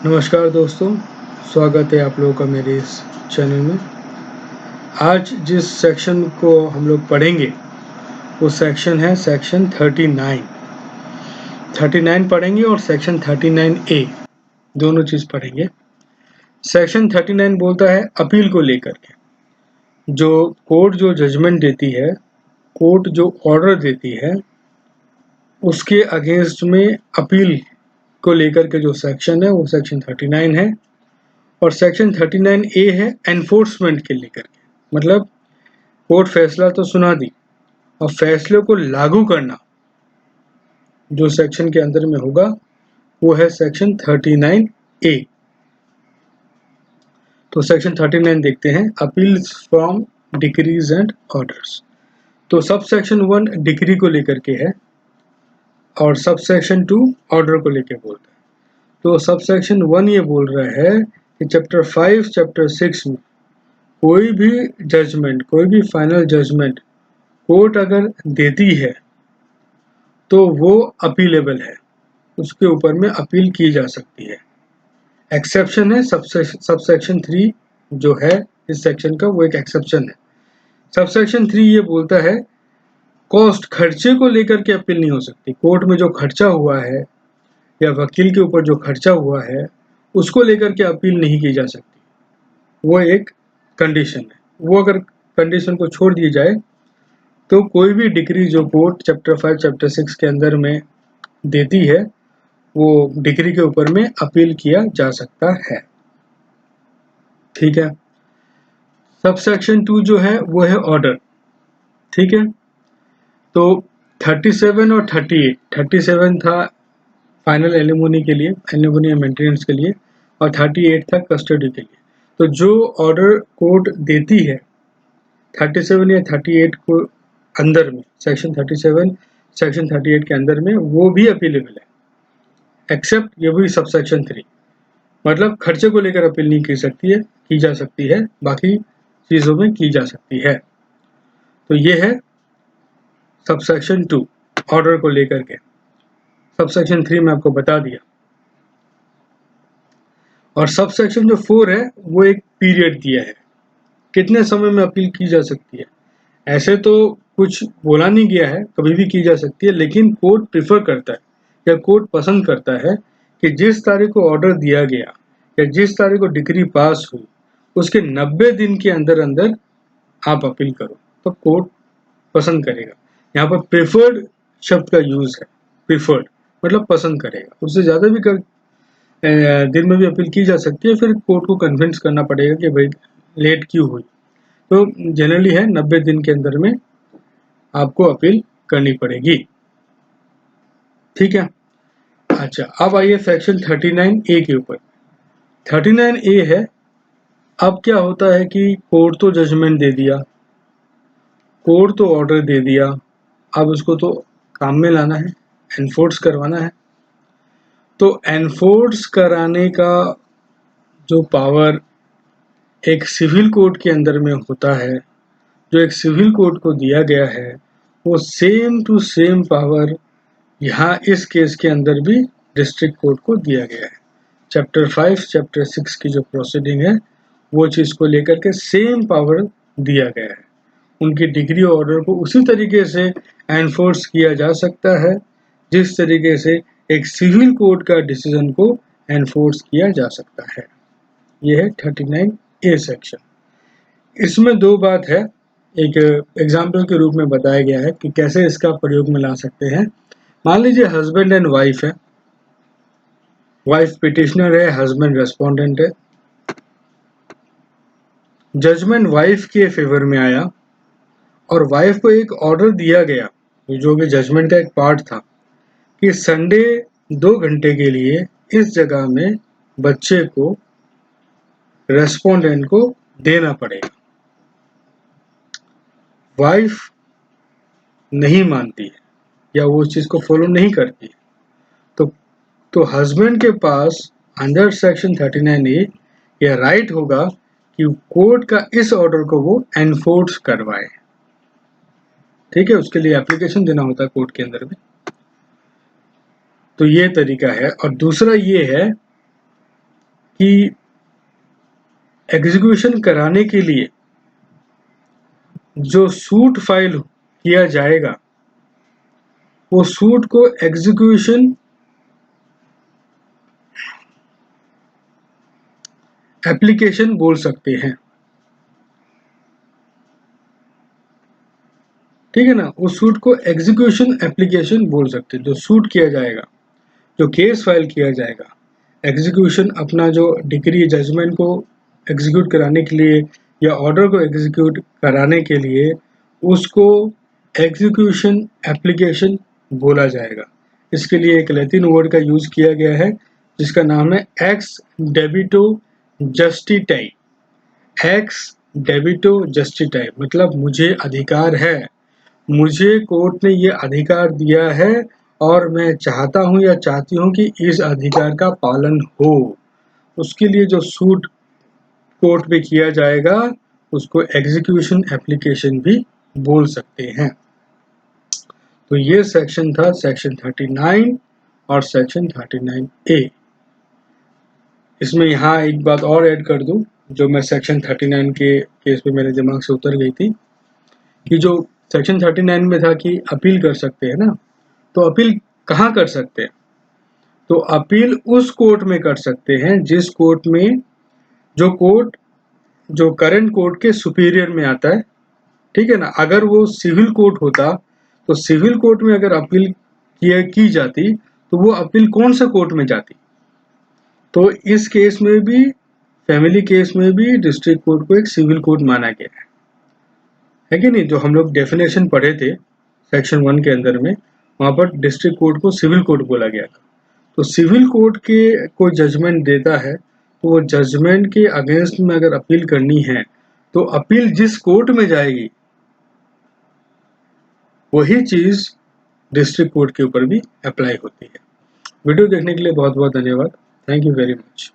नमस्कार दोस्तों, स्वागत है आप लोगों का मेरे इस चैनल में। आज जिस सेक्शन को हम लोग पढ़ेंगे वो सेक्शन है सेक्शन 39 पढ़ेंगे और सेक्शन 39A दोनों चीज़ पढ़ेंगे। सेक्शन 39 बोलता है अपील को लेकर के, जो कोर्ट जो जजमेंट देती है, कोर्ट जो ऑर्डर देती है, उसके अगेंस्ट में अपील को लेकर के जो सेक्शन है वो सेक्शन 39 है। और सेक्शन 39A है एनफोर्समेंट के लेकर के, मतलब कोर्ट फैसला तो सुना दी और फैसले को लागू करना जो सेक्शन के अंदर में होगा वो है सेक्शन 39A। तो सेक्शन 39 देखते हैं, appeals from decrease and orders. तो सब सेक्शन 1 डिक्री को लेकर के है और सब सेक्शन 2 ऑर्डर को लेकर बोलता है। तो सब सेक्शन 1 ये बोल रहा है कि चैप्टर 5 चैप्टर 6 में कोई भी जजमेंट, कोई भी फाइनल जजमेंट कोर्ट अगर देती है तो वो अपीलेबल है, उसके ऊपर में अपील की जा सकती है। एक्सेप्शन है सबसेक्शन 3 जो है इस सेक्शन का, वो एक एक्सेप्शन है। सबसेक्शन 3 ये बोलता है कॉस्ट, खर्चे को लेकर के अपील नहीं हो सकती। कोर्ट में जो खर्चा हुआ है या वकील के ऊपर जो खर्चा हुआ है उसको लेकर के अपील नहीं की जा सकती, वो एक कंडीशन है। वो अगर कंडीशन को छोड़ दी जाए तो कोई भी डिक्री जो कोर्ट चैप्टर 5 चैप्टर 6 के अंदर में देती है वो डिक्री के ऊपर में अपील किया जा सकता है। ठीक है। सबसेक्शन 2 जो है वो है ऑर्डर। ठीक है। तो 37 और 37 था फाइनल एलिमोनी के लिए, एलिमोनी या मेंटेनेंस के लिए, और 38 था कस्टडी के लिए। तो जो ऑर्डर कोर्ट देती है 37 या 38 को अंदर में, सेक्शन 37 सेक्शन 38 के अंदर में, वो भी अपीलेबल है, एक्सेप्ट ये भी सबसेक्शन 3, मतलब खर्चे को लेकर अपील नहीं की सकती है, की जा सकती है, बाकी चीज़ों में की जा सकती है। तो ये है सबसेक्शन 2 ऑर्डर को लेकर के। सबसेक्शन 3 में आपको बता दिया। और सबसेक्शन जो 4 है वो एक पीरियड दिया है, कितने समय में अपील की जा सकती है। ऐसे तो कुछ बोला नहीं गया है, कभी भी की जा सकती है, लेकिन कोर्ट प्रिफर करता है या कोर्ट पसंद करता है कि जिस तारीख को ऑर्डर दिया गया या जिस तारीख को डिक्री पास हुई उसके 90 दिन के अंदर अंदर आप अपील करो, तो कोर्ट पसंद करेगा। यहाँ पर प्रेफर्ड शब्द का यूज है, प्रेफर्ड मतलब पसंद करेगा। उससे ज़्यादा भी दिन में भी अपील की जा सकती है, फिर कोर्ट को कन्विंस करना पड़ेगा कि भाई लेट क्यों हुई। तो जनरली है 90 दिन के अंदर में आपको अपील करनी पड़ेगी। ठीक है। अच्छा, अब आइए सेक्शन 39A के ऊपर। 39A है, अब क्या होता है कि कोर्ट तो जजमेंट दे दिया, कोर्ट तो ऑर्डर दे दिया, अब उसको तो काम में लाना है, एनफोर्स करवाना है। तो एनफोर्स कराने का जो पावर एक सिविल कोर्ट के अंदर में होता है, जो एक सिविल कोर्ट को दिया गया है, वो सेम टू सेम पावर यहाँ इस केस के अंदर भी डिस्ट्रिक्ट कोर्ट को दिया गया है। चैप्टर 5 चैप्टर 6 की जो प्रोसीडिंग है वो चीज़ को लेकर के सेम पावर दिया गया है। उनकी डिग्री ऑर्डर को उसी तरीके से एनफोर्स किया जा सकता है जिस तरीके से एक सिविल कोर्ट का डिसीजन को एनफोर्स किया जा सकता है। यह है 39A सेक्शन। इसमें दो बात है, एक एग्जाम्पल के रूप में बताया गया है कि कैसे इसका प्रयोग में ला सकते हैं। मान लीजिए हस्बैंड एंड वाइफ है, वाइफ पिटिशनर है, हस्बैंड रेस्पोंडेंट है। जजमेंट वाइफ के फेवर में आया और वाइफ को एक ऑर्डर दिया गया जो कि जजमेंट का एक पार्ट था कि संडे 2 घंटे के लिए इस जगह में बच्चे को रेस्पोंडेंट को देना पड़ेगा। वाइफ नहीं मानती है या वो उस चीज़ को फॉलो नहीं करती है, तो हस्बैंड के पास अंडर सेक्शन 39A यह राइट होगा कि कोर्ट का इस ऑर्डर को वो एनफोर्स करवाए। ठीक है, उसके लिए एप्लीकेशन देना होता है कोर्ट के अंदर में। तो ये तरीका है। और दूसरा ये है कि एग्जीक्यूशन कराने के लिए जो सूट फाइल किया जाएगा वो सूट को एग्जीक्यूशन एप्लीकेशन बोल सकते हैं। ठीक है ना, उस सूट को एग्जीक्यूशन एप्लीकेशन बोल सकते हैं। जो सूट किया जाएगा, जो केस फाइल किया जाएगा, एग्जीक्यूशन अपना जो डिक्री जजमेंट को एग्जीक्यूट कराने के लिए या ऑर्डर को एग्जीक्यूट कराने के लिए उसको एग्जीक्यूशन एप्लीकेशन बोला जाएगा। इसके लिए एक लैटिन वर्ड का यूज किया गया है जिसका नाम है एक्स डेबिटो जस्टिटाई। एक्स डेबिटो जस्टिटाई मतलब मुझे अधिकार है, मुझे कोर्ट ने ये अधिकार दिया है और मैं चाहता हूं या चाहती हूं कि इस अधिकार का पालन हो। उसके लिए जो सूट कोर्ट में किया जाएगा उसको एग्जीक्यूशन एप्लीकेशन भी बोल सकते हैं। तो ये सेक्शन था सेक्शन 39 और सेक्शन 39A। इसमें यहाँ एक बात और ऐड कर दूं जो मैं सेक्शन 39 के केस पे मेरे दिमाग से उतर गई थी कि जो सेक्शन 39 में था कि अपील कर सकते हैं ना, तो अपील कहाँ कर सकते हैं? तो अपील उस कोर्ट में कर सकते हैं जिस कोर्ट में जो कोर्ट जो करंट कोर्ट के सुपीरियर में आता है। ठीक है ना, अगर वो सिविल कोर्ट होता तो सिविल कोर्ट में अगर अपील की जाती तो वो अपील कौन सा कोर्ट में जाती? तो इस केस में भी, फैमिली केस में भी डिस्ट्रिक्ट कोर्ट को एक सिविल कोर्ट माना गया है कि नहीं? जो हम लोग डेफिनेशन पढ़े थे सेक्शन 1 के अंदर में, वहां पर डिस्ट्रिक्ट कोर्ट को सिविल कोर्ट बोला गया था। तो सिविल कोर्ट के कोई जजमेंट देता है तो वो जजमेंट के अगेंस्ट में अगर अपील करनी है तो अपील जिस कोर्ट में जाएगी वही चीज डिस्ट्रिक्ट कोर्ट के ऊपर भी अप्लाई होती है। वीडियो देखने के लिए बहुत बहुत धन्यवाद। Thank you very much.